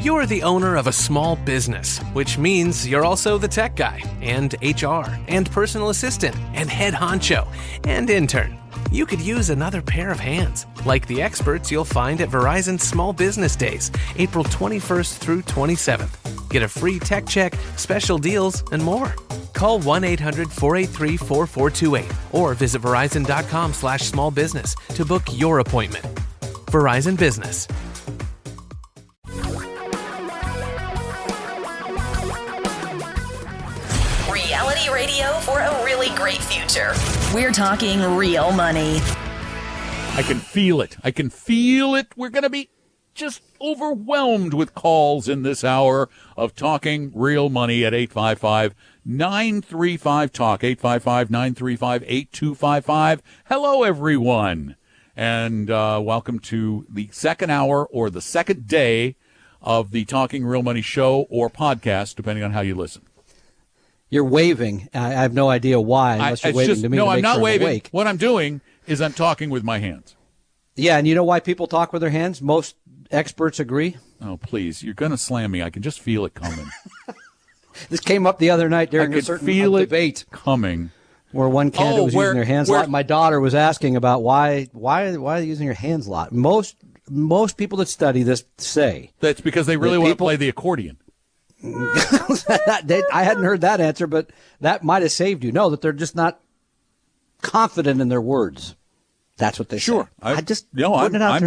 You're the owner of a small business, which means you're also the tech guy, and HR, and personal assistant, and head honcho, and intern. You could use another pair of hands, like the experts you'll find at Verizon Small Business Days, April 21st through 27th. Get a free tech check, special deals, and more. Call 1-800-483-4428 or visit verizon.com/smallbusiness to book your appointment. Verizon Business. Reality radio for a really great future. We're talking real money. I can feel it. I can feel it. We're going to be just overwhelmed with calls in this hour of talking real money at 855-935-TALK, 855-935-8255. Hello, everyone, and welcome to the second hour or the second day of the Talking Real Money show or podcast, depending on how you listen. You're waving. I have no idea why, unless you're waving to me. No, to I'm make not sure waving. I'm awake. What I'm doing is I'm talking with my hands. Yeah, and you know why people talk with their hands? Most experts agree. Oh, please. You're going to slam me. I can just feel it coming. This came up the other night during a certain debate coming. Where one candidate was using their hands a lot. My daughter was asking about why are you using your hands a lot? Most people that study this say that's because they really want to play the accordion. I hadn't heard that answer, but that might have saved you. No, that they're just not confident in their words. That's what they say. I'm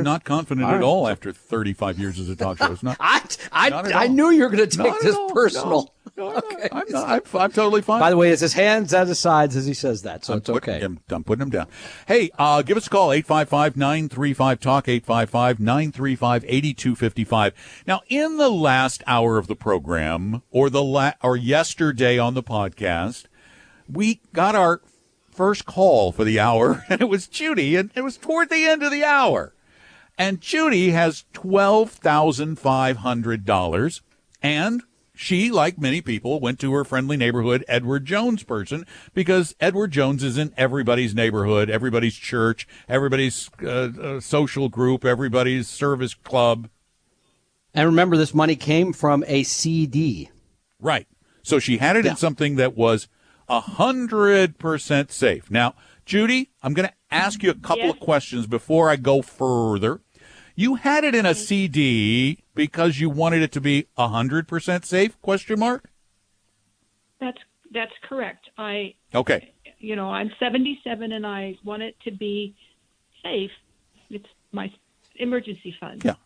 not confident at all after 35 years as a talk show. It's not. I knew you were going to take this personal. No, okay. I'm not. I'm totally fine. By the way, it's his hands at his sides as he says that, so it's okay. I'm putting him down. Hey, give us a call, 855-935-TALK, 855-935-8255. Now, in the last hour of the program, or yesterday on the podcast, we got our first call for the hour, and it was Judy, and it was toward the end of the hour. And Judy has $12,500, and she, like many people, went to her friendly neighborhood Edward Jones person because Edward Jones is in everybody's neighborhood, everybody's church, everybody's social group, everybody's service club. And remember, this money came from a CD. Right. So she had it in something that was 100% safe. Now, Judy, I'm going to ask you a couple of questions before I go further. You had it in a CD because you wanted it to be 100% safe, question mark? That's correct. Okay. I'm 77 and I want it to be safe. It's my emergency fund. Yeah,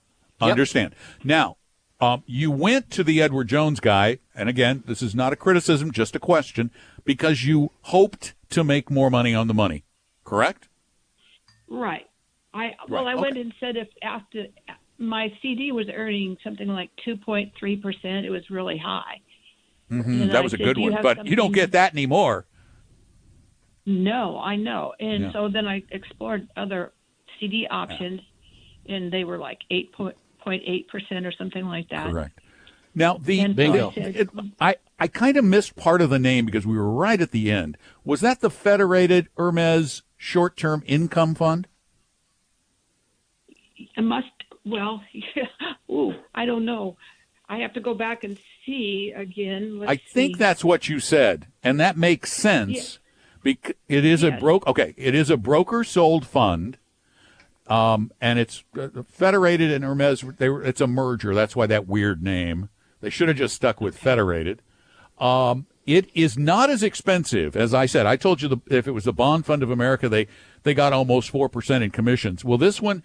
understand. Now, you went to the Edward Jones guy, and again, this is not a criticism, just a question, because you hoped to make more money on the money, correct? Right. I went and said if after my CD was earning something like 2.3%, it was really high. Mm-hmm. That was a good one, but you don't get that anymore. No, I know. And so then I explored other CD options, and they were like 8.8% or something like that. Correct. Now, bingo. I kind of missed part of the name because we were right at the end. Was that the Federated Hermes Short-Term Income Fund? I don't know. I have to go back and see again. I think that's what you said, and that makes sense. Because it is it is a broker-sold fund, and it's Federated and Hermes. It's a merger. That's why that weird name. They should have just stuck with Federated. It is not as expensive as I said. I told you if it was the Bond Fund of America, they got almost 4% in commissions. Well, this one,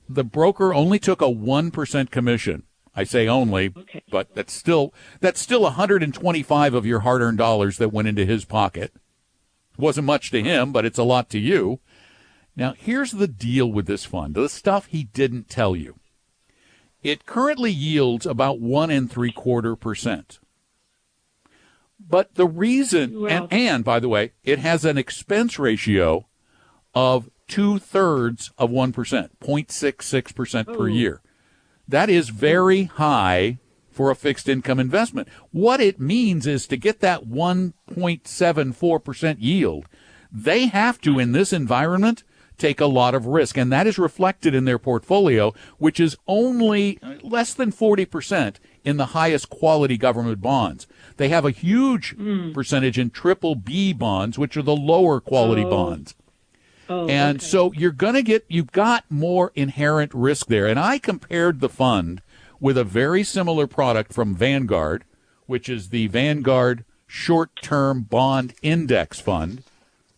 the broker only took a 1% commission. I say only, but that's still 125 of your hard-earned dollars that went into his pocket. It wasn't much to him, but it's a lot to you. Now, here's the deal with this fund, the stuff he didn't tell you. It currently yields about 1 3/4%. But the reason, and by the way, it has an expense ratio of 2/3 of 1%, 0.66% per year. That is very high for a fixed income investment. What it means is to get that 1.74% yield, they have to, in this environment, take a lot of risk, and that is reflected in their portfolio, which is only less than 40% in the highest quality government bonds. They have a huge percentage in triple B bonds, which are the lower quality bonds. And so you've got more inherent risk there. And I compared the fund with a very similar product from Vanguard, which is the Vanguard Short-Term Bond Index Fund,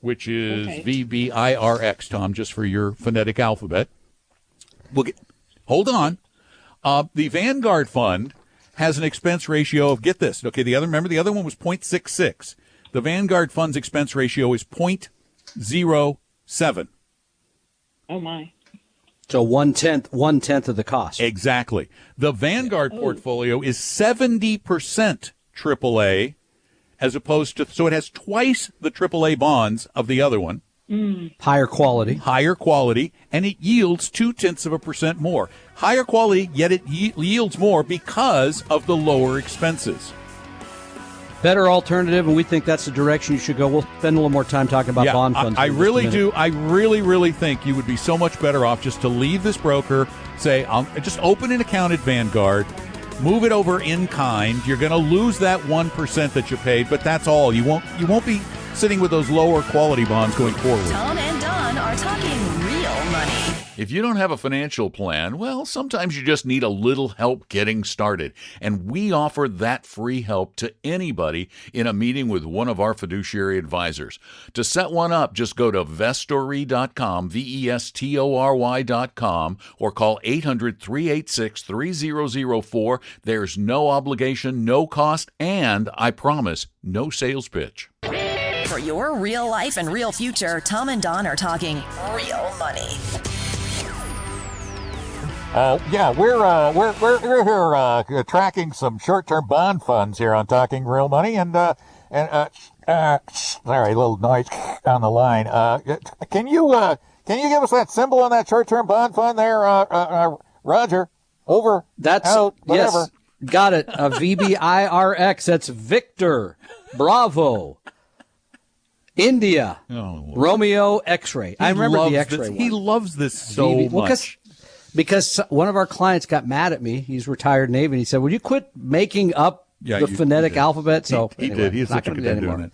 which is VBIRX, Tom, just for your phonetic alphabet. Hold on. The Vanguard Fund has an expense ratio of, get this, okay, the other one was 0.66. The Vanguard Fund's expense ratio is 0.07. Oh, my. So one-tenth of the cost. Exactly. The Vanguard portfolio is 70% AAA, as opposed to, so it has twice the AAA bonds of the other one. Higher quality, and it yields 0.2% more. Higher quality, yet it yields more because of the lower expenses. Better alternative, and we think that's the direction you should go. We'll spend a little more time talking about bond funds. I really do. I really think you would be so much better off just to leave this broker, say, just open an account at Vanguard, move it over in kind. You're going to lose that 1% that you paid, but that's all. You won't be sitting with those lower quality bonds going forward. Tom and Don are talking real money. If you don't have a financial plan, well, sometimes you just need a little help getting started. And we offer that free help to anybody in a meeting with one of our fiduciary advisors. To set one up, just go to vestory.com, vestory.com, or call 800-386-3004. There's no obligation, no cost, and I promise, no sales pitch. For your real life and real future, Tom and Don are talking real money. We're here tracking some short-term bond funds here on Talking Real Money, and sorry, a little noise on the line. Can you give us that symbol on that short-term bond fund there, Roger? Over. That's out, whatever. Yes, got it. A VBIRX. That's Victor, Bravo, India, Romeo, X-ray. I remember the X-ray one. He loves this so much. Because one of our clients got mad at me. He's retired Navy, and he said, "Will you quit making up the phonetic alphabet?" So he anyway, did. He's not going to do doing it.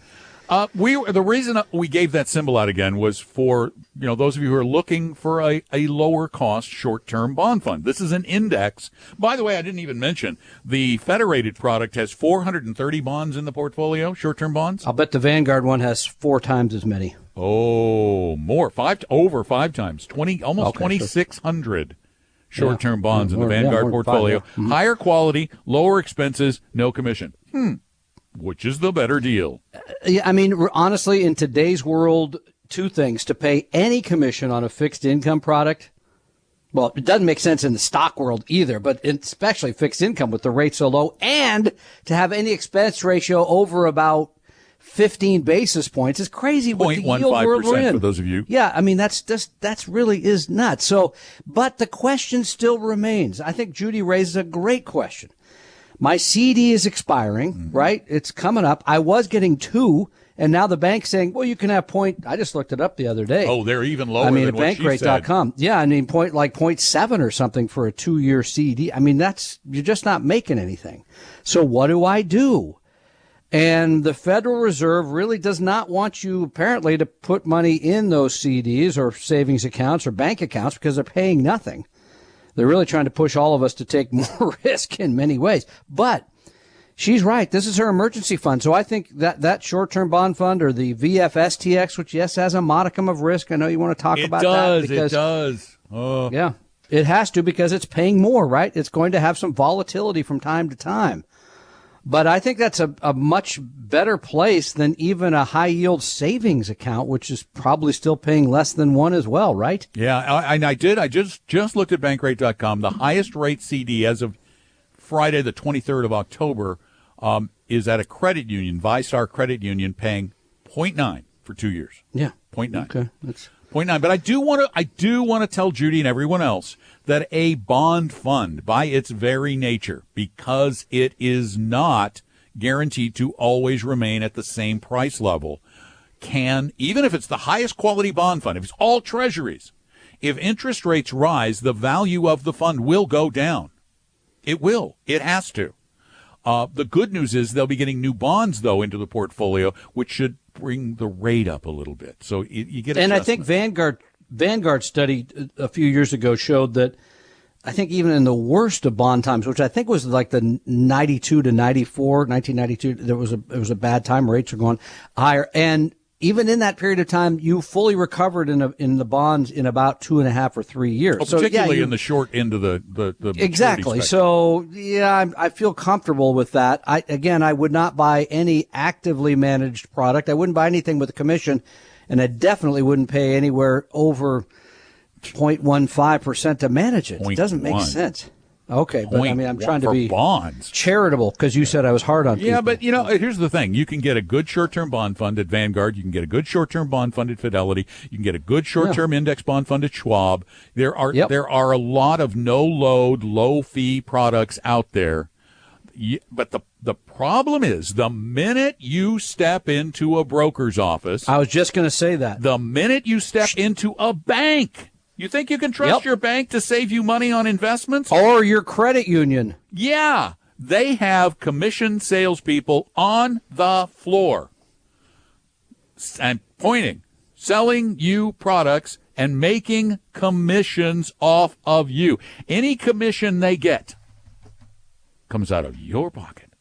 The reason we gave that symbol out again was for those of you who are looking for a lower cost short-term bond fund. This is an index. By the way, I didn't even mention the Federated product has 430 bonds in the portfolio, short-term bonds. I'll bet the Vanguard one has 4 times as many. Oh, more, over 5 times, almost 2,600 short-term bonds in the Vanguard portfolio. 5, Higher quality, lower expenses, no commission. Which is the better deal? Yeah, I mean, honestly, in today's world, 2 things. To pay any commission on a fixed income product, well, it doesn't make sense in the stock world either, but especially fixed income with the rate so low, and to have any expense ratio over about 15 basis points is crazy with the yield world we're in. For those of you. Yeah, I mean, that's really is nuts. So, but the question still remains. I think Judy raises a great question. My CD is expiring, right? It's coming up. I was getting 2, and now the bank's saying, well, you can have I just looked it up the other day. Oh, they're even lower than what she said. Bankrate.com. Yeah, I mean, 0.7 or something for a 2-year CD. I mean, you're just not making anything. So what do I do? And the Federal Reserve really does not want you, apparently, to put money in those CDs or savings accounts or bank accounts because they're paying nothing. They're really trying to push all of us to take more risk in many ways. But she's right. This is her emergency fund. So I think that short-term bond fund or the VFSTX, which, yes, has a modicum of risk. I know you want to talk about that. It does. Oh. Yeah, it has to because it's paying more, right? It's going to have some volatility from time to time. But I think that's a much better place than even a high-yield savings account, which is probably still paying less than 1 as well, right? Yeah, I did. I just looked at Bankrate.com. The highest rate CD as of Friday, the 23rd of October, is at a credit union, ViStar Credit Union, paying 0.9 for 2 years. Yeah, 0.9. Okay, that's 0.9. But I do want to tell Judy and everyone else that a bond fund, by its very nature, because it is not guaranteed to always remain at the same price level, can, even if it's the highest quality bond fund, if it's all treasuries, if interest rates rise, the value of the fund will go down. It will. It has to. The good news is they'll be getting new bonds, though, into the portfolio, which should bring the rate up a little bit. So you get And I think Vanguard study a few years ago showed that I think even in the worst of bond times, which I think was like the 92 to 94, 1992, it was a bad time. Rates are going higher. And even in that period of time, you fully recovered in the bonds in about 2.5 or 3 years. Oh, particularly in the short end of the exactly. So I feel comfortable with that. I would not buy any actively managed product. I wouldn't buy anything with a commission, and I definitely wouldn't pay anywhere over 0.15% to manage it. It doesn't make sense. Okay, but I mean, I'm trying to be bonds. Charitable because you said I was hard on people. Yeah, but here's the thing: you can get a good short-term bond fund at Vanguard. You can get a good short-term bond fund at Fidelity. You can get a good short-term index bond fund at Schwab. There are a lot of no-load, low-fee products out there. But the problem is, the minute you step into a broker's office, I was just going to say that. The minute you step into a bank. You think you can trust your bank to save you money on investments? Or your credit union. Yeah. They have commissioned salespeople on the floor and pointing, selling you products and making commissions off of you. Any commission they get comes out of your pocket.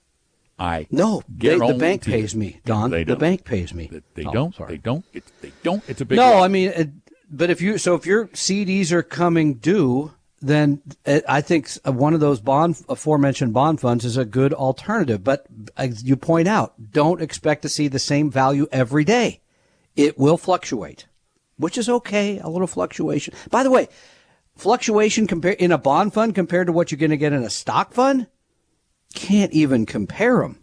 The bank pays me, Don. The bank pays me. They don't. It's a big No, loss. I mean, but if your CDs are coming due, then I think one of those aforementioned bond funds is a good alternative. But as you point out, don't expect to see the same value every day. It will fluctuate, which is okay. A little fluctuation. By the way, fluctuation in a bond fund compared to what you're going to get in a stock fund, can't even compare them.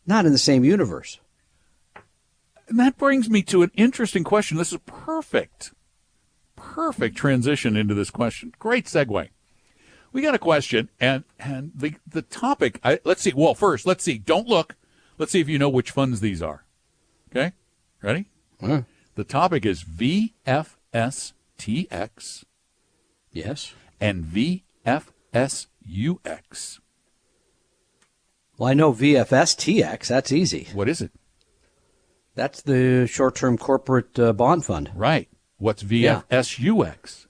Not in the same universe. And that brings me to an interesting question. This is a perfect transition into this question. Great segue. We got a question, and the topic, let's see. Well, first, let's see. Don't look. Let's see if you know which funds these are. Okay? Ready? The topic is VFSTX. Yes. And VFSUX. Well, I know VFSTX. That's easy. What is it? That's the short-term corporate bond fund. Right. What's VFSUX?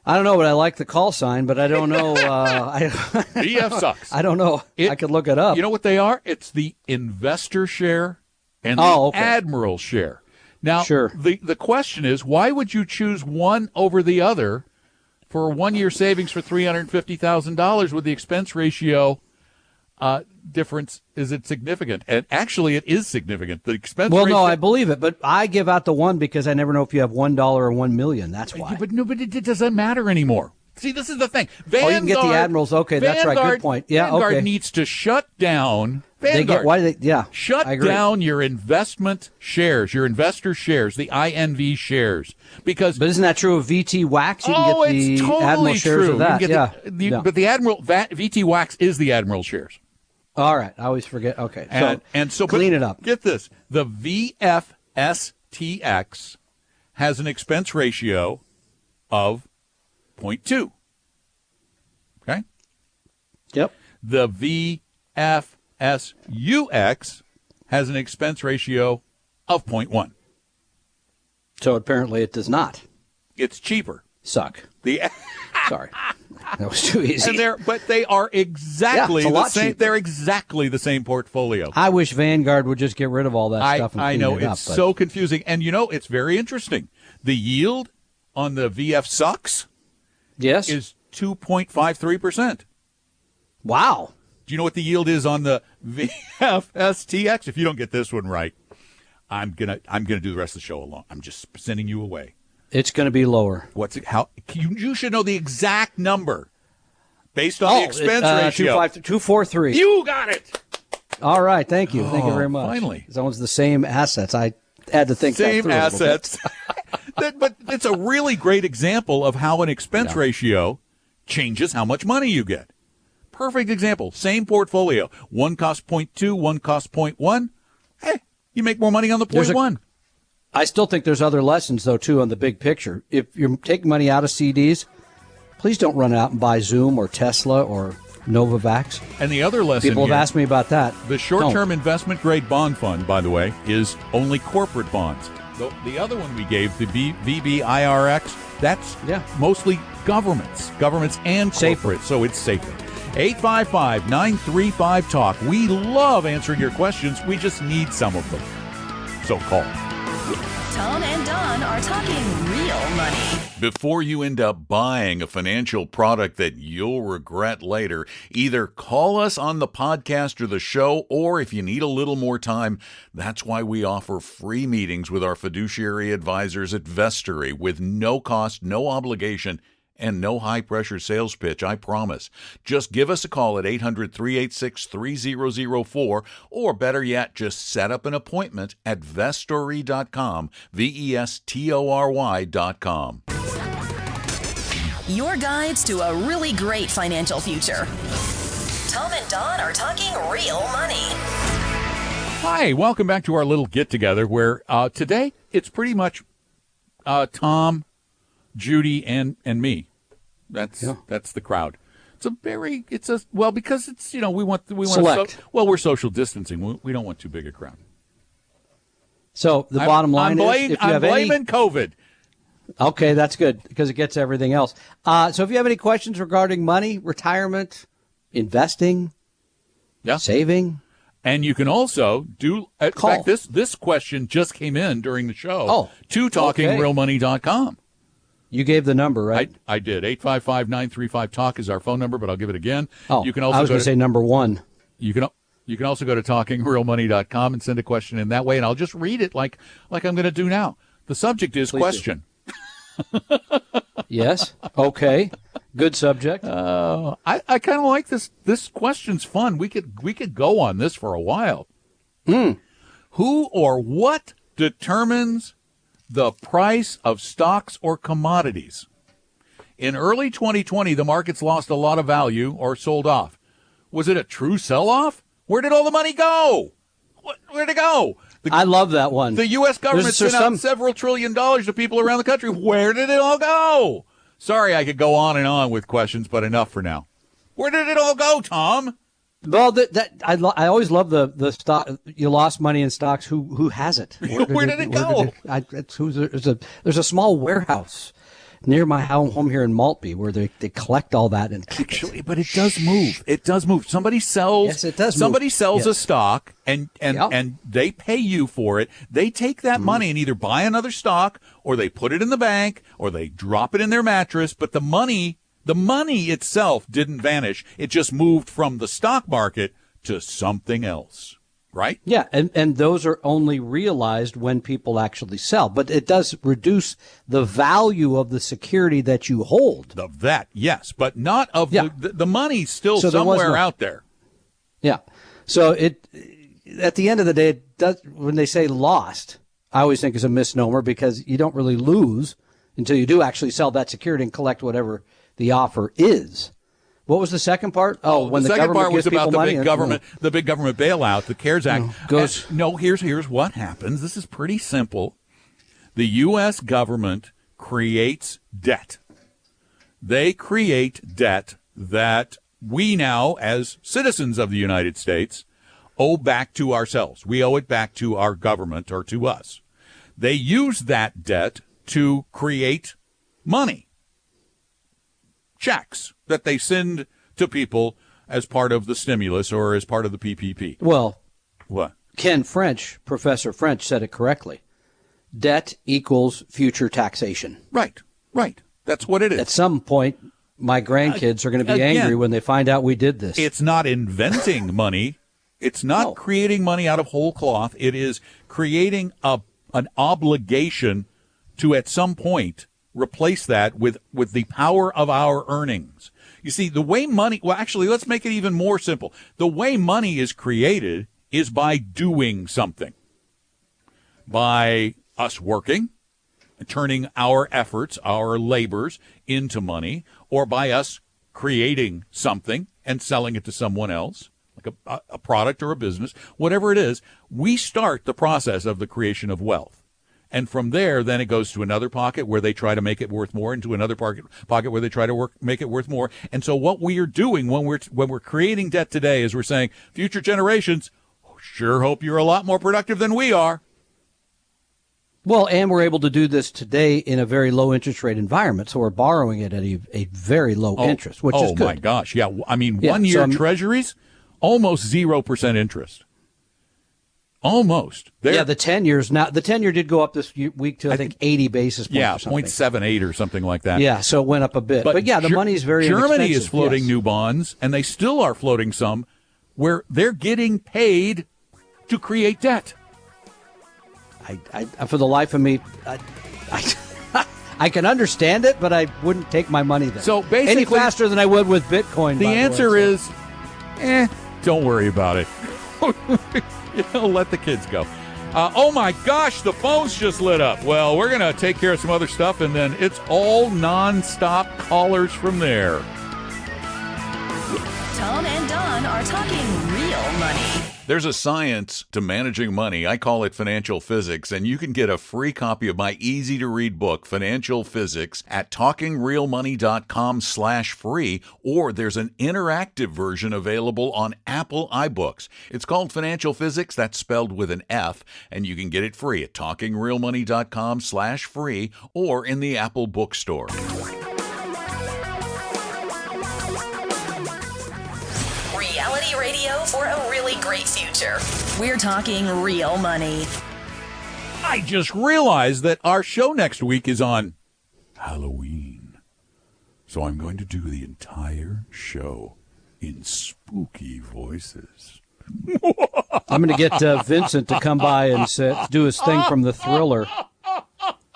I don't know, but I like the call sign, but I don't know. VF sucks. I don't know. I could look it up. You know what they are? It's the investor share and the admiral share. Now, the question is, why would you choose one over the other for a 1-year savings for $350,000 with the expense ratio difference? Is it significant? And actually, it is significant. The expense ratio. Well, no, I believe it, but I give out the one because I never know if you have $1 or $1 million. That's why. But it doesn't matter anymore. See, this is the thing. Vanguard, you can get the admirals. Okay, that's right. Good point. Yeah, Vanguard needs to shut down. Shut down your investment shares, your investor shares, the INV shares, but isn't that true of VT Wax? You can get the it's totally admiral shares true. of that. But the admiral VT Wax is the admiral shares. All right, I always forget. Okay, so clean it up. Get this: the VFSTX has an expense ratio of 0.2. Okay. Yep. The VFSUX has an expense ratio of 0.1. So apparently it does not. It's cheaper. Sorry. That was too easy. But they are exactly the same. Cheaper. They're exactly the same portfolio. I wish Vanguard would just get rid of all that stuff. And I know it's so confusing, and it's very interesting. The yield on the VF Sucks, is 2.53%. Wow. Do you know what the yield is on the VFSTX? If you don't get this one right, I'm gonna do the rest of the show alone. I'm just sending you away. It's going to be lower. You should know the exact number based on the expense ratio. 243. You got it. All right. Thank you. Thank you very much. Finally. It's almost the same assets. I had to think same assets. But it's a really great example of how an expense ratio changes how much money you get. Perfect example. Same portfolio. One costs 0.2, one costs 0.1. You make more money on the point one. I still think there's other lessons, though, too, on the big picture. If you're taking money out of CDs, please don't run out and buy Zoom or Tesla or Novavax. And the other lesson people have asked me about that. The short-term investment grade bond fund, by the way, is only corporate bonds. The other one we gave, the VBIRX, that's mostly governments and corporate, so it's safer. 855-935-TALK. We love answering your questions. We just need some of them. So call. Tom and Don are talking real money. Before you end up buying a financial product that you'll regret later, either call us on the podcast or the show, or if you need a little more time, that's why we offer free meetings with our fiduciary advisors at Vestory with no cost, no obligation, and no high-pressure sales pitch, I promise. Just give us a call at 800-386-3004, or better yet, just set up an appointment at vestory.com, VESTORY.com. Your guides to a really great financial future. Tom and Don are talking real money. Hi, welcome back to our little get-together where today it's pretty much Tom, Judy, and me. That's the crowd. Because it's we want select. We're social distancing. We don't want too big a crowd. So the bottom line is, if you I'm blaming COVID. Okay, that's good because it gets everything else. So if you have any questions regarding money, retirement, investing, saving. And you can also do, in fact, this question just came in during the show to talkingrealmoney.com. You gave the number, right? I did. 855-935-TALK is our phone number, but I'll give it again. Oh, you can also I was going to say number one. You can also go to talkingrealmoney.com and send a question in that way, and I'll just read it like I'm going to do now. The subject is question. Yes. Okay. Good subject. I kind of like this. This question's fun. We could go on this for a while. Who or what determines the price of stocks or commodities? In early 2020, the markets lost a lot of value or sold off. Was it a true sell-off? Where did all the money go? Where'd it go? I love that one. The U.S. government sent out several $1 trillion to people around the country. Where did it all go? Sorry, I could go on and on with questions, but enough for now. Where did it all go, Tom? Well, I always love the stock. You lost money in stocks. Who has it? Where did it go? There's a small warehouse near my home here in Maltby where they collect all that and keep actually, but it does move. It does move. Somebody sells. Yes, it does. Somebody sells a stock and they pay you for it. They take that money and either buy another stock or they put it in the bank or they drop it in their mattress. But the money itself didn't vanish. It just moved from the stock market to something else, right? Yeah, and those are only realized when people actually sell. But it does reduce the value of the security that you hold. Of that, yes, but not of the money's still somewhere out there. Yeah. So at the end of the day, it does, when they say lost, I always think is a misnomer because you don't really lose until you do actually sell that security and collect whatever the offer is. What was the second part? When the second part was about the big government bailout, the CARES Act. Here's what happens. This is pretty simple. The U.S. government creates debt. They create debt that we now, as citizens of the United States, owe back to ourselves. We owe it back to our government or to us. They use that debt to create money. Checks that they send to people as part of the stimulus or as part of the PPP. Well, what? Professor French said it correctly. Debt equals future taxation. Right. That's what it is. At some point, my grandkids are going to be angry when they find out we did this. It's not inventing money. It's not creating money out of whole cloth. It is creating an obligation to, at some point, replace that with the power of our earnings. You see, the way money, let's make it even more simple. The way money is created is by doing something. By us working, turning our efforts, our labors into money, or by us creating something and selling it to someone else, like a product or a business, whatever it is, we start the process of the creation of wealth. And from there, then it goes to another pocket where they try to make it worth more, into another pocket where they try to make it worth more. And so what we are doing when we're creating debt today is we're saying, future generations, sure hope you're a lot more productive than we are. Well, and we're able to do this today in a very low interest rate environment. So we're borrowing it at a very low interest, which is good. Oh, my gosh. Yeah. I mean, 1 year treasuries, almost 0% interest. Almost. Yeah, the 10 years now. The 10 year did go up this week to I think 80 basis points. Yeah, or something. 0.78 or something like that. Yeah, so it went up a bit. But yeah, the money is very Germany is floating yes. new bonds, and they still are floating some where they're getting paid to create debt. I for the life of me, I can understand it, but I wouldn't take my money there. So basically, any faster than I would with Bitcoin. The answer is, don't worry about it. Let the kids go. Oh my gosh, the phone's just lit up. Well, we're going to take care of some other stuff, and then it's all nonstop callers from there. Tom and Don are talking real money. There's a science to managing money. I call it financial physics, and you can get a free copy of my easy-to-read book, Financial Physics, at talkingrealmoney.com/free, or there's an interactive version available on Apple iBooks. It's called Financial Physics, that's spelled with an F, and you can get it free at talkingrealmoney.com/free or in the Apple bookstore. Reality radio for a really great future. We're talking real money. I just realized that our show next week is on Halloween. So I'm going to do the entire show in spooky voices. I'm going to get Vincent to come by and do his thing from the Thriller.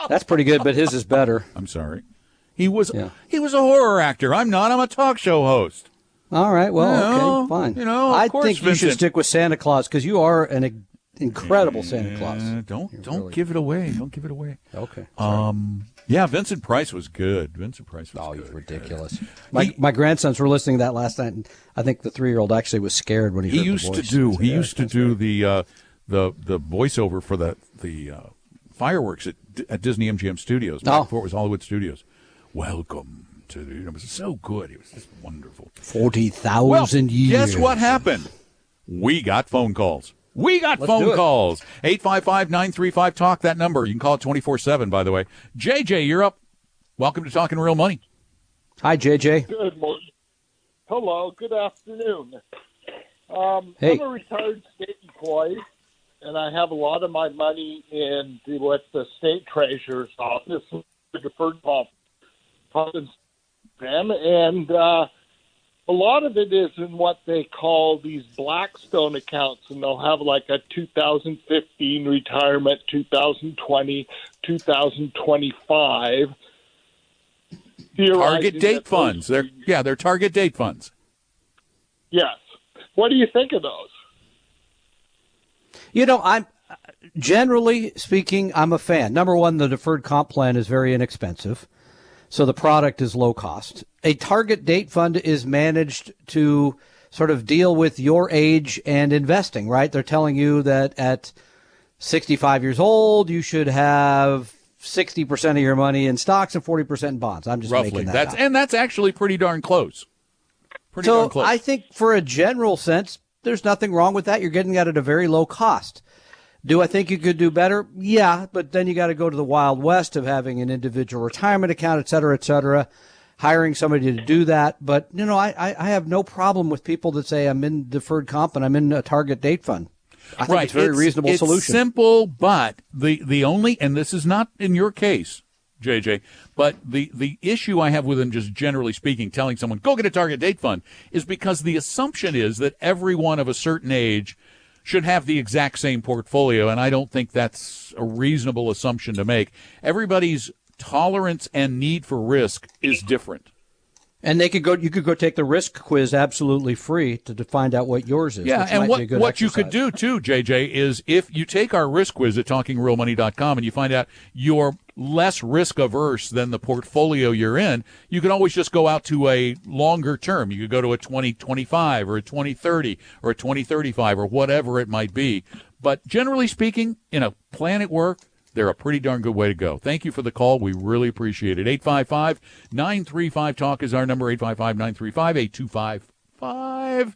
That's pretty good, but his is better. I'm sorry. He was a horror actor. I'm not. I'm a talk show host. All right. Well, okay, fine. I think you should stick with Santa Claus because you are an incredible Santa Claus. Don't really... give it away. Don't give it away. Okay. Yeah, Vincent Price was good. Vincent Price was good. He's ridiculous. My grandsons were listening to that last night, and I think the 3-year-old actually was scared when he heard the voice. He used to do the voiceover for the fireworks at Disney MGM Studios before it was Hollywood Studios. Welcome. It was so good. It was just wonderful. 40,000 years. Guess what happened? We got phone calls. Let's phone calls. 855-935-TALK, that number. You can call it 24/7, by the way. JJ, you're up. Welcome to Talking Real Money. Hi, JJ. Good morning. Hello. Good afternoon. Hey. I'm a retired state employee, and I have a lot of my money in what the state treasurer's office, the deferred funds. And a lot of it is in what they call these Blackstone accounts, and they'll have like a 2015 retirement, 2020, 2025. Target date funds. They're target date funds. Yes. What do you think of those? I'm generally speaking, I'm a fan. Number one, the deferred comp plan is very inexpensive. So the product is low cost. A target date fund is managed to sort of deal with your age and investing, right? They're telling you that at 65 years old, you should have 60% of your money in stocks and 40% in bonds. I'm just roughly making that up. And that's actually pretty darn close. So I think for a general sense, there's nothing wrong with that. You're getting that at a very low cost. Do I think you could do better? Yeah, but then you got to go to the Wild West of having an individual retirement account, et cetera, hiring somebody to do that. But, I have no problem with people that say I'm in deferred comp and I'm in a target date fund. I think it's a very reasonable solution. It's simple, but the only, and this is not in your case, JJ, but the issue I have with them, just generally speaking, telling someone, go get a target date fund, is because the assumption is that everyone of a certain age should have the exact same portfolio, and I don't think that's a reasonable assumption to make. Everybody's tolerance and need for risk is different. And you could go take the risk quiz absolutely free to find out what yours is. Yeah, and what you exercise. could do too, JJ, is if you take our risk quiz at talkingrealmoney.com and you find out you're less risk averse than the portfolio you're in, you can always just go out to a longer term. You could go to a 2025 or a 2030 or a 2035 or whatever it might be. But generally speaking, plan at work, they're a pretty darn good way to go. Thank you for the call. We really appreciate it. 855-935-TALK is our number, 855-935-8255.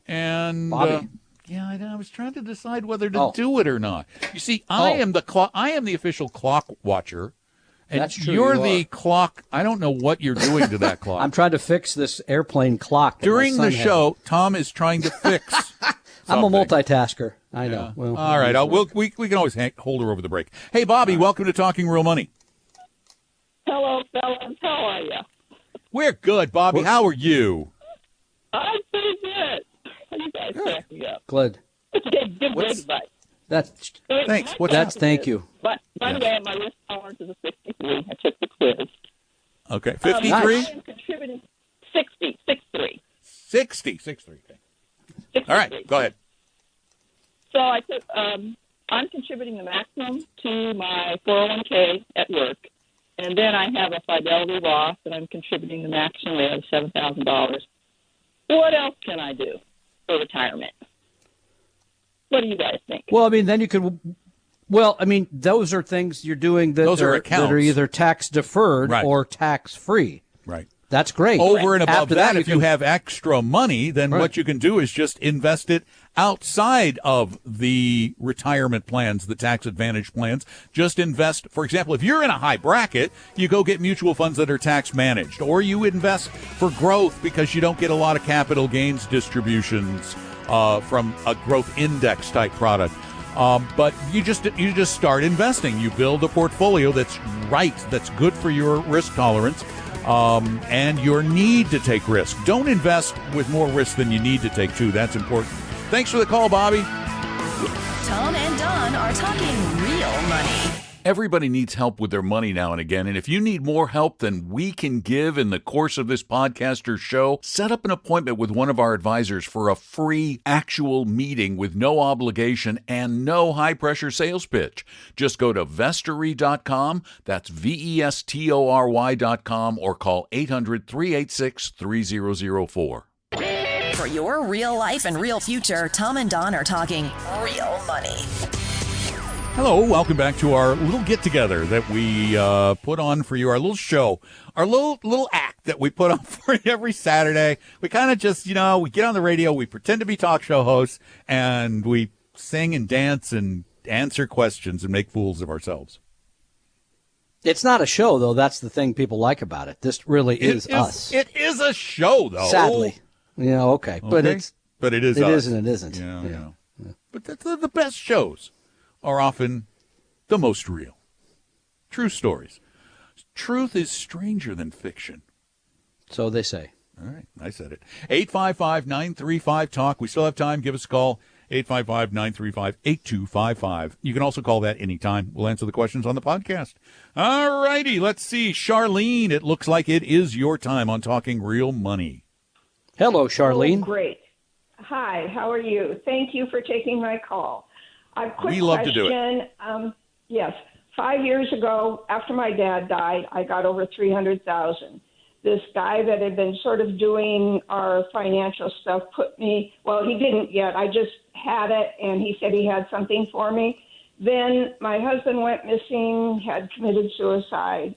And Bobby. I was trying to decide whether to do it or not. You see, I am the official clock watcher. And That's true. You're the clock. I don't know what you're doing to that clock. I'm trying to fix this airplane clock. During the show, Tom is trying to fix I'm a something. multitasker. I know. Yeah. Well, all right. We can always hold her over the break. Hey, Bobby, welcome to Talking Real Money. Hello, fellas. How are you? We're good, Bobby. How are you? I'm pretty good. You guys crack me up. Glad. Good advice. Thanks. Thank you. But by the way, my risk tolerance is a 63. I took the quiz. Okay, 53? I am contributing 63. 63. Okay. All right, go ahead. So I took. I'm contributing the maximum to my 401k at work, and then I have a Fidelity Roth, and I'm contributing the maximum of $7,000. What else can I do for retirement? What do you guys think? Well, I mean, then you could. Well, I mean, those are things you're doing that that are either tax deferred or tax free. Right. That's great. Over and above After that, if you have extra money, then what you can do is just invest it outside of the retirement plans, the tax advantage plans. Just invest, for example, if you're in a high bracket, you go get mutual funds that are tax managed, or you invest for growth because you don't get a lot of capital gains distributions from a growth index type product. But you just start investing. You build a portfolio that's good for your risk tolerance. And your need to take risk. Don't invest with more risk than you need to take, too. That's important. Thanks for the call, Bobby. Tom and Don are talking real money. Everybody needs help with their money now and again, and if you need more help than we can give in the course of this podcast or show, set up an appointment with one of our advisors for a free actual meeting with no obligation and no high-pressure sales pitch. Just go to vestory.com, that's vestory.com, or call 800-386-3004. For your real life and real future, Tom and Don are talking real money. Hello, welcome back to our little get-together that we put on for you, our little show, our little act that we put on for you every Saturday. We kind of just, we get on the radio, we pretend to be talk show hosts, and we sing and dance and answer questions and make fools of ourselves. It's not a show, though. That's the thing people like about it. This really is us. It is a show, though. Sadly. Okay. But it is us. It is and it isn't. Yeah. But the best shows are often the most real. True stories. Truth is stranger than fiction. So they say. All right, I said it. 855-935-TALK. We still have time. Give us a call. 855-935-8255. You can also call that anytime. We'll answer the questions on the podcast. All righty, let's see. Charlene, it looks like it is your time on Talking Real Money. Hello, Charlene. Oh, great. Hi, how are you? Thank you for taking my call. A quick We love to do it. Yes. 5 years ago, after my dad died, I got over $300,000. This guy that had been sort of doing our financial stuff he didn't yet. I just had it, and he said he had something for me. Then my husband went missing, had committed suicide.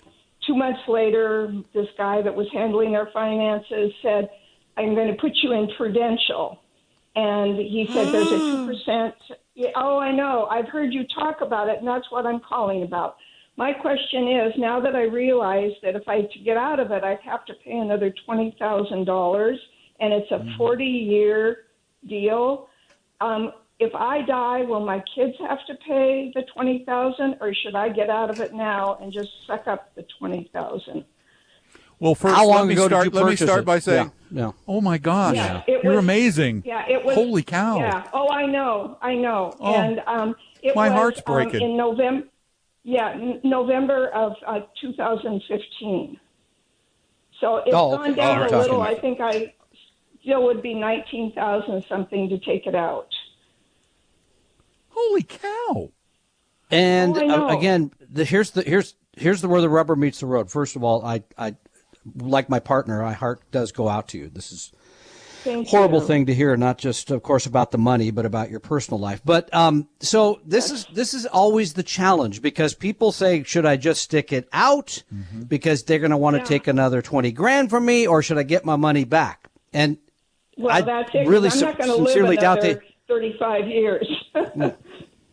2 months later, this guy that was handling our finances said, I'm going to put you in Prudential. And he said, there's a 2%. Oh, I know. I've heard you talk about it, and that's what I'm calling about. My question is, now that I realize that if I to get out of it, I'd have to pay another $20,000, and it's a 40-year deal. If I die, will my kids have to pay the $20,000, or should I get out of it now and just suck up the $20,000? Well, first, let me start by saying, oh, my gosh, you're amazing. Yeah, it was. Holy cow. Yeah. Oh, I know. Oh, and my heart's breaking. In November of 2015. So it's gone down we're a little. talking- I think I still would be 19,000 something to take it out. Holy cow! And I know. again, here's where the rubber meets the road. First of all, I like my partner, my heart does go out to you. This is horrible thing to hear, not just, of course, about the money, but about your personal life. But so this is always the challenge, because people say, should I just stick it out because they're going to want to take another 20 grand from me, or should I get my money back? And that's it. really I'm not going to sincerely live doubt another that. 35 years.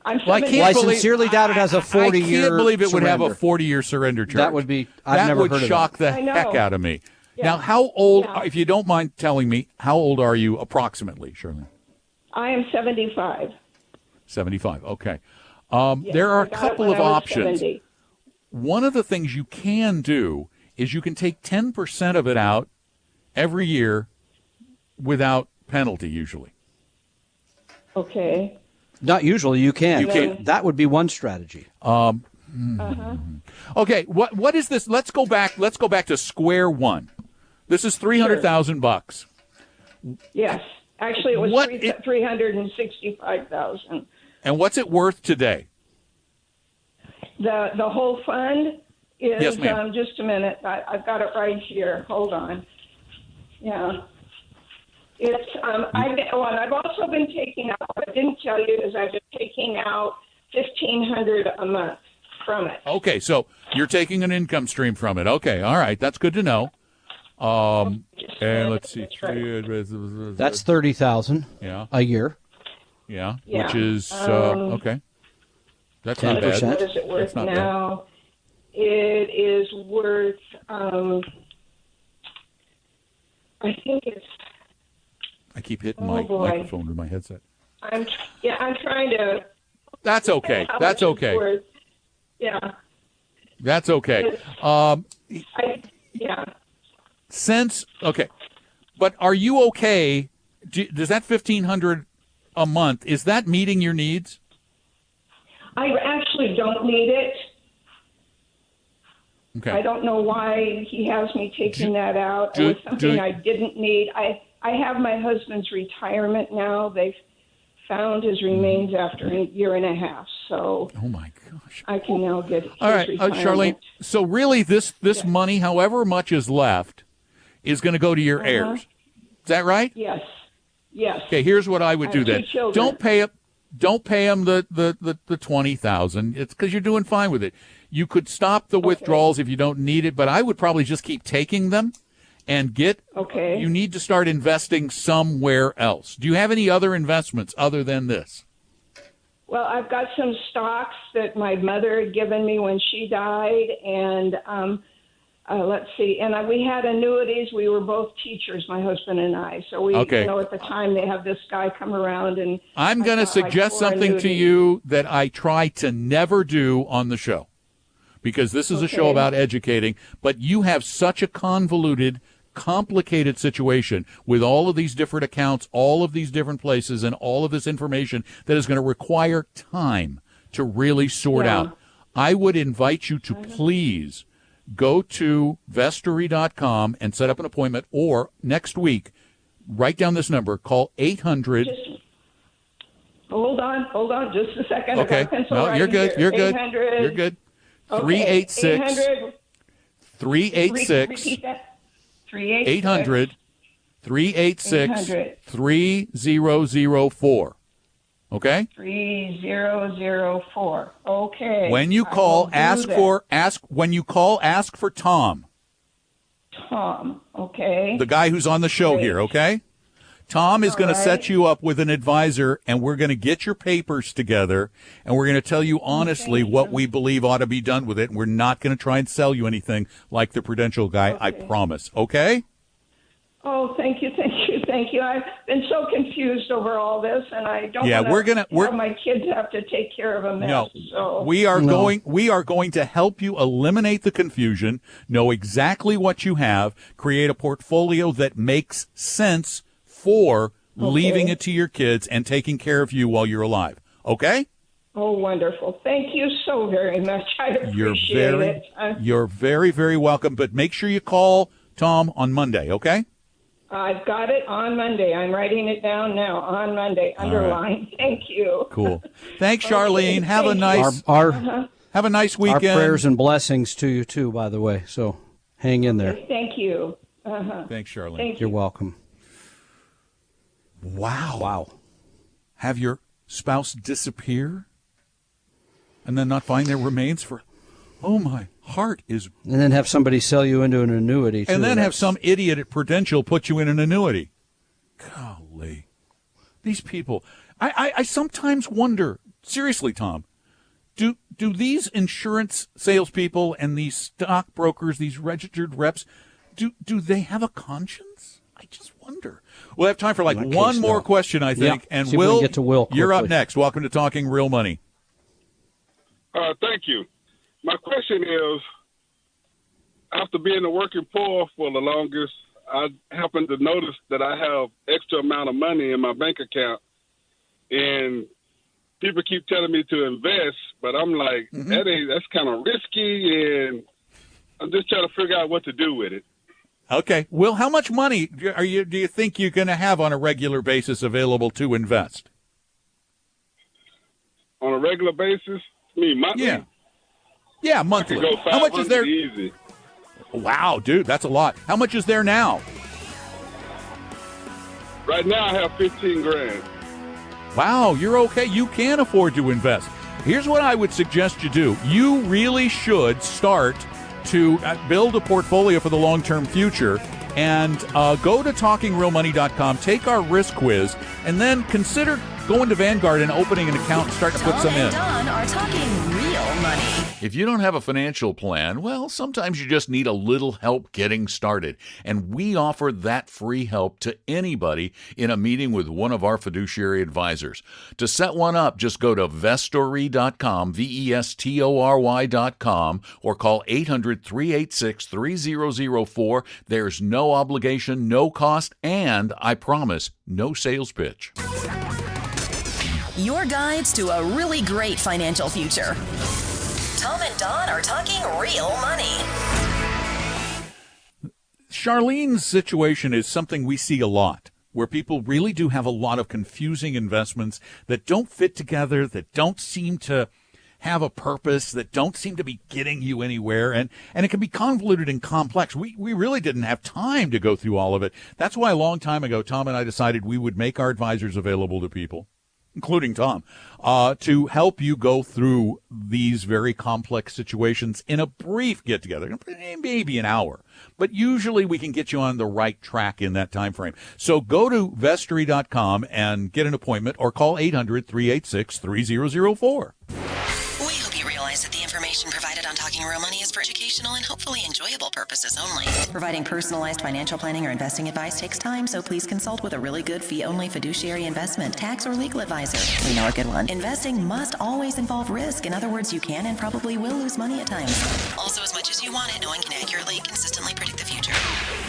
I'm I sincerely doubt it has a 40-year. I can't believe it would have a surrender. 40-year surrender charge. That would be. I've never heard of that. That would shock the heck out of me. Yeah. Now, how old? Yeah. If you don't mind telling me, how old are you approximately, Shirley? I am 75. 75. Okay. Yes, There are I a got it couple when of I was options. 70. One of the things you can do is you can take 10% of it out every year without penalty, usually. Okay. Not usually. You can. You can. That would be one strategy. Okay. What is this? Let's go back to square one. This is $300,000. Yes. Actually, it was What 365,000. And what's it worth today? The whole fund is, Yes, ma'am. just a minute. I've got it right here. Hold on. Yeah. It's, I've also been taking out, what I didn't tell you is I've been taking out $1,500 a month from it. Okay, so you're taking an income stream from it. Okay, all right, that's good to know. And let's see, That's 30,000. Yeah. A year. Yeah, Yeah. which is okay. That's not bad. 10%. What is it worth That's not now? It is worth, I think it's, I keep hitting Oh, my boy. microphone with my headset. I'm trying to. That's okay. how That's much it's okay. worth. Yeah. That's okay. Yeah. Okay, but are you okay? Does that $1,500 a month, is that meeting your needs? I actually don't need it. Okay. I don't know why he has me taking that out. It was something I didn't need. I have my husband's retirement now. They've found his remains after a year and a half, so Oh my gosh. I can now get his All right, retirement. Charlene. So really, this money, however much is left, is going to go to your heirs. Is that right? Yes. Yes. Okay. Here's what I would I do have then. two children. Don't pay them the $20,000. It's because you're doing fine with it. You could stop the withdrawals if you don't need it, but I would probably just keep taking them and Okay. You need to start investing somewhere else. Do you have any other investments other than this? Well, I've got some stocks that my mother had given me when she died, and let's see. And we had annuities. We were both teachers, my husband and I. So we, at the time, they have this guy come around and. I'm going to suggest something to you that I try to never do on the show, because this is a show about educating. But you have such a convoluted, complicated situation with all of these different accounts, all of these different places, and all of this information that is going to require time to really sort out. I would invite you to please go to vestory.com and set up an appointment, or next week, write down this number, call 800. Hold on just a second. Okay. I got a pencil No, right you're good. here. You're good. 800. You're good. Okay, 386 800. 386 Repeat that. 386. 800 386 3004. Okay? 3004. Okay. When you I call, will do that. ask for Tom, Tom. Okay. the guy who's on the show Great. here, okay? Tom is going to right. set you up with an advisor, and we're going to get your papers together, and we're going to tell you honestly what we believe ought to be done with it, and we're not going to try and sell you anything like the Prudential guy, I promise. Okay? Oh, thank you. I've been so confused over all this, and I don't Yeah, want we're have my kids have to take care of a mess. No, so. we are going to help you eliminate the confusion, know exactly what you have, create a portfolio that makes sense for leaving it to your kids and taking care of you while you're alive. Okay? Oh, wonderful. Thank you so very much. I appreciate it. You're very, very welcome. But make sure you call Tom on Monday, okay? I've got it on Monday. I'm writing it down now. On Monday, underline. Right. Thank you. Cool. Thanks, Charlene. Okay, have a nice have a nice weekend. Our prayers and blessings to you too, by the way. So hang in there. Thank you. Thanks, Charlene. Thank You're welcome. Wow. Have your spouse disappear and then not find their remains for, oh, my heart is. And then have somebody sell you into an annuity, too. And then have some idiot at Prudential put you in an annuity. Golly. These people. I sometimes wonder, seriously, Tom, do these insurance salespeople and these stockbrokers, these registered reps, do they have a conscience? I just wonder. We'll have time for one more question, I think. Yeah. And see if we can get to Will quickly. You're up next. Welcome to Talking Real Money. Thank you. My question is, after being a working poor for the longest, I happen to notice that I have extra amount of money in my bank account, and people keep telling me to invest, but I'm like, that's kind of risky, and I'm just trying to figure out what to do with it. Okay. Will, how much money do you think you're going to have on a regular basis available to invest? On a regular basis? Monthly? Yeah, monthly. I could go how much is there? Easy. Wow, dude, that's a lot. How much is there now? Right now I have 15 grand. Wow, you're okay. You can afford to invest. Here's what I would suggest you do. You really should start to build a portfolio for the long-term future, and go to TalkingRealMoney.com, take our risk quiz, and then consider going to Vanguard and opening an account and starting to put some in. Tom and Don are talking real money. If you don't have a financial plan, well, sometimes you just need a little help getting started. And we offer that free help to anybody in a meeting with one of our fiduciary advisors. To set one up, just go to Vestory.com, Vestory.com, or call 800-386-3004. There's no obligation, no cost, and I promise, no sales pitch. Your guides to a really great financial future. Tom and Don are talking real money. Charlene's situation is something we see a lot, where people really do have a lot of confusing investments that don't fit together, that don't seem to have a purpose, that don't seem to be getting you anywhere, and it can be convoluted and complex. We really didn't have time to go through all of it. That's why a long time ago, Tom and I decided we would make our advisors available to people, including Tom, to help you go through these very complex situations in a brief get-together, maybe an hour. But usually we can get you on the right track in that time frame. So go to Vestory.com and get an appointment, or call 800-386-3004. We hope you realize that the information provided on Talking Real Money is for educational and hopefully enjoyable purposes only. Providing personalized financial planning or investing advice takes time, so please consult with a really good fee-only fiduciary investment, tax, or legal advisor. We know a good one. Investing must always involve risk. In other words, you can and probably will lose money at times. Also, as much as you want it, no one can accurately, consistently predict the future.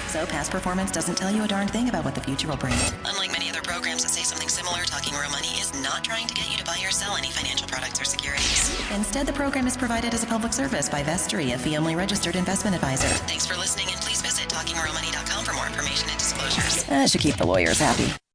So past performance doesn't tell you a darn thing about what the future will bring. Unlike many other programs that say something similar, Talking Real Money is not trying to get you to buy or sell any financial products or securities. Instead, the program is provided as a public service by Vestory, a fee-only registered investment advisor. Thanks for listening, and please visit TalkingRealMoney.com for more information and disclosures. That should keep the lawyers happy.